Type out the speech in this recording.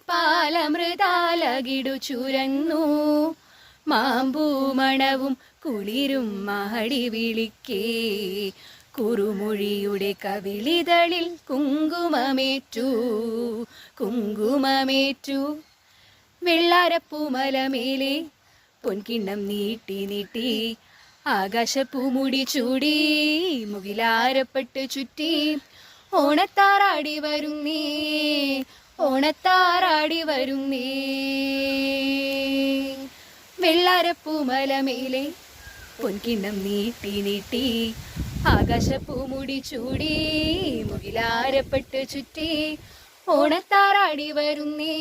പാലമൃതാലകിടു ചുരന്നു മാമ്പൂമണവും കുളിരും മഹടി വിളിക്കേ കുറുമൊഴിയുടെ കവിളിതളിൽ കുങ്കുമമേറ്റു വെള്ളാരപ്പൂമലമേലെ പൊൻകിണ്ണം നീട്ടി നീട്ടി ആകാശപ്പൂമുടി ചൂടി മുകിലാരപ്പെട്ട് ചുറ്റി ഓണത്താറാടി വരുന്നേ വെള്ളാരപ്പൂമലമേലെ പൊൻകിണ്ണം നീട്ടി നീട്ടി ആകാശപ്പൂമുടി ചൂടി മുകിലാരപ്പെട്ട് ചുറ്റി ഓണത്താറാടി വരുന്നേ